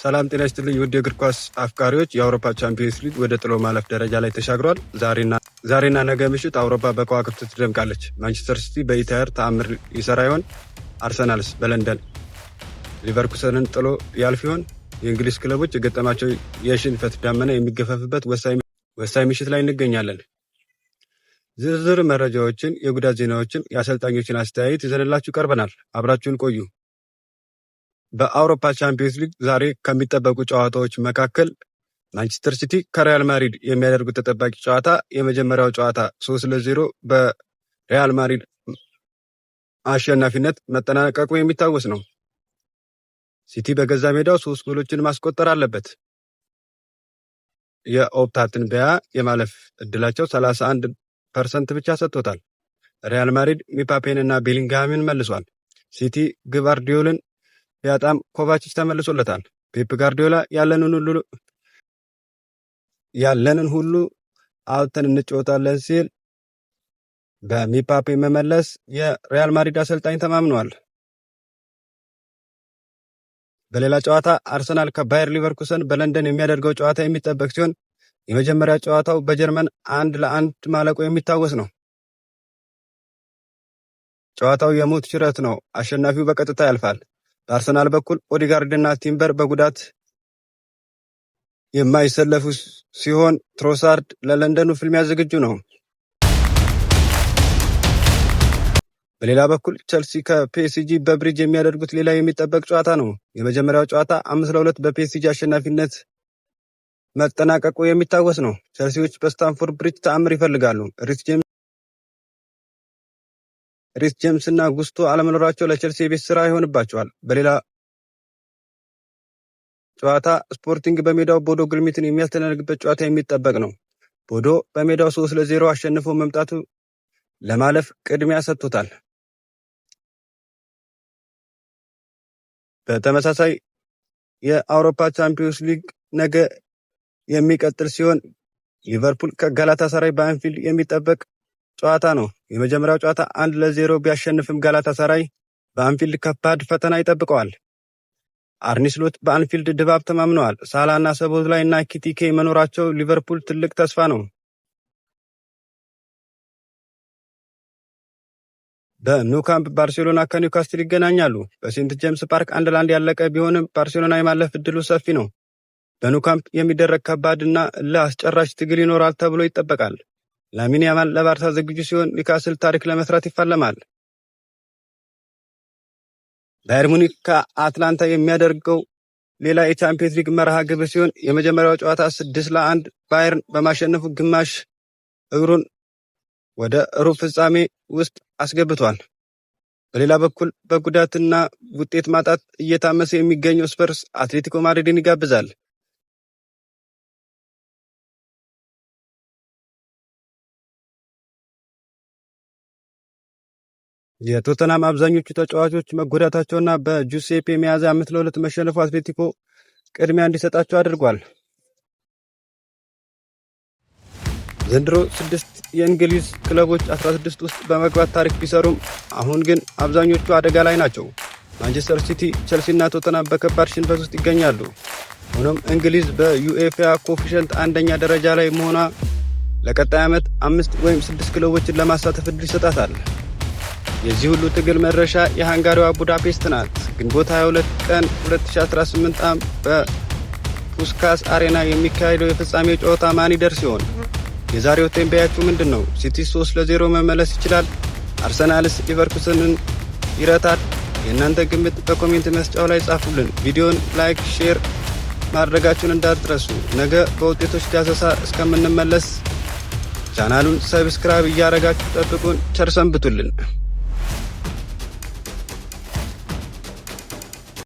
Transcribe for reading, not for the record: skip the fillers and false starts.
ሰላም ጤና ይስጥልኝ ውድ የእግር ኳስ አፍቃሪዎች፣ የአውሮፓ ቻምፒየንስ ሊግ ወደ ጥሎ ማለፍ ደረጃ ላይ ተሻግሯል። ዛሬና ነገ ምሽት አውሮፓ በከዋክብት ትደምቃለች። ማንቸስተር ሲቲ በኢታየር ተአምር ይሰራ ይሆን? አርሰናልስ በለንደን ሊቨርኩሰንን ጥሎ ያልፍ ይሆን? የእንግሊዝ ክለቦች የገጠማቸው የሽንፈት ዳመና የሚገፈፍበት ወሳኝ ምሽት ላይ እንገኛለን። ዝርዝር መረጃዎችን፣ የጉዳት ዜናዎችን፣ የአሰልጣኞችን አስተያየት ይዘንላችሁ ቀርበናል። አብራችሁን ቆዩ። በአውሮፓ ቻምፒየንስ ሊግ ዛሬ ከሚጠበቁ ጨዋታዎች መካከል ማንቸስተር ሲቲ ከሪያል ማድሪድ የሚያደርጉት ተጠባቂ ጨዋታ የመጀመሪያው ጨዋታ 3-0 በሪያል ማድሪድ አሸናፊነት መጠናቀቁ የሚታወስ ነው። ሲቲ በገዛ ሜዳው 3 ጎሎችን ማስቆጠር አለበት። የኦፕታ ትንበያ የማለፍ እድላቸው 31% ብቻ ሰጥቶታል። ሪያል ማድሪድ ሚፓፔን እና ቤሊንግሃምን መልሷል። ሲቲ ግቫርዲዮልን ቢያጣም ኮቫችች ተመልሶለታል። ፔፕ ጋርዲዮላ ያለንን ሁሉ አውጥተን እንጫወታለን ሲል በሚፓፔ መመለስ የሪያል ማድሪድ አሰልጣኝ ተማምነዋል። በሌላ ጨዋታ አርሰናል ከባየር ሊቨርኩሰን በለንደን የሚያደርገው ጨዋታ የሚጠበቅ ሲሆን የመጀመሪያ ጨዋታው በጀርመን 1-1 ማለቁ የሚታወስ ነው። ጨዋታው የሞት ሽረት ነው። አሸናፊው በቀጥታ ያልፋል። በአርሰናል በኩል ኦዲጋርድና ቲምበር በጉዳት የማይሰለፉ ሲሆን ትሮሳርድ ለለንደኑ ፍልሚያ ዝግጁ ነው። በሌላ በኩል ቸልሲ ከፒኤስጂ በብሪጅ የሚያደርጉት ሌላ የሚጠበቅ ጨዋታ ነው። የመጀመሪያው ጨዋታ 5-2 በፒኤስጂ አሸናፊነት መጠናቀቁ የሚታወስ ነው። ቸልሲዎች በስታንፎርድ ብሪጅ ተአምር ይፈልጋሉ። ሪስ ጄምስ እና ጉስቶ አለመኖራቸው ለቸልሲ የቤት ስራ ይሆንባቸዋል። በሌላ ጨዋታ ስፖርቲንግ በሜዳው ቦዶ ግልሚትን የሚያስተናግድበት ጨዋታ የሚጠበቅ ነው። ቦዶ በሜዳው 3-0 አሸንፎ መምጣቱ ለማለፍ ቅድሚያ ሰጥቶታል። በተመሳሳይ የአውሮፓ ቻምፒየንስ ሊግ ነገ የሚቀጥል ሲሆን ሊቨርፑል ከጋላታሳራይ በአንፊልድ የሚጠበቅ ጨዋታ ነው። የመጀመሪያው ጨዋታ 1-0 ቢያሸንፍም ጋላታሳራይ በአንፊልድ ከባድ ፈተና ይጠብቀዋል። አርኔ ስሎት በአንፊልድ ድባብ ተማምነዋል። ሳላና ሰቦዝላይ እና ኪቲኬ መኖራቸው ሊቨርፑል ትልቅ ተስፋ ነው። በኒው ካምፕ ባርሴሎና ከኒውካስትል ይገናኛሉ። በሴንት ጄምስ ፓርክ 1-1 ያለቀ ቢሆንም ባርሴሎና የማለፍ እድሉ ሰፊ ነው። በኒው ካምፕ የሚደረግ ከባድና ለአስጨራሽ ትግል ይኖራል ተብሎ ይጠበቃል። ላሚን ያማል ለባርሳ ዝግጁ ሲሆን ኒውካስል ታሪክ ለመስራት ይፋለማል። ባየር ሙኒክ ከአትላንታ የሚያደርገው ሌላ የቻምፒየንስ ሊግ መርሃ ግብር ሲሆን የመጀመሪያው ጨዋታ 6-1 ባየርን በማሸነፉ ግማሽ እግሩን ወደ ሩብ ፍጻሜ ውስጥ አስገብቷል። በሌላ በኩል በጉዳትና ውጤት ማጣት እየታመሰ የሚገኘው ስፐርስ አትሌቲኮ ማድሪድን ይጋብዛል። የቶተናም አብዛኞቹ ተጫዋቾች መጎዳታቸውና በጁሴፔ ሚያዝያ 5-2 መሸነፉ አትሌቲኮ ቅድሚያ እንዲሰጣቸው አድርጓል። ዘንድሮ 6 የእንግሊዝ ክለቦች 16 ውስጥ በመግባት ታሪክ ቢሰሩም አሁን ግን አብዛኞቹ አደጋ ላይ ናቸው። ማንቸስተር ሲቲ፣ ቸልሲና ቶተናም በከባድ ሽንፈት ውስጥ ይገኛሉ። ሆኖም እንግሊዝ በዩኤፋ ኮኤፊሽንት አንደኛ ደረጃ ላይ መሆኗ ለቀጣይ ዓመት 5 ወይም 6 ክለቦችን ለማሳተፍ እድል ይሰጣታል። የዚህ ሁሉ ትግል መድረሻ የሃንጋሪዋ ቡዳፔስት ናት። ግንቦት 22 ቀን 2018 ዓ.ም በፑስካስ አሬና የሚካሄደው የፍጻሜ ጨዋታ ማን ይደርስ ይሆን? የዛሬው ትንበያችሁ ምንድን ነው? ሲቲ 3-0 መመለስ ይችላል? አርሰናልስ ሊቨርኩሰንን ይረታል? የእናንተ ግምት በኮሜንት መስጫው ላይ ጻፉልን። ቪዲዮን ላይክ፣ ሼር ማድረጋችሁን እንዳትረሱ። ነገ በውጤቶች ዳሰሳ እስከምንመለስ ቻናሉን ሰብስክራይብ እያደረጋችሁ ጠብቁን። ቸር ሰንብቱልን።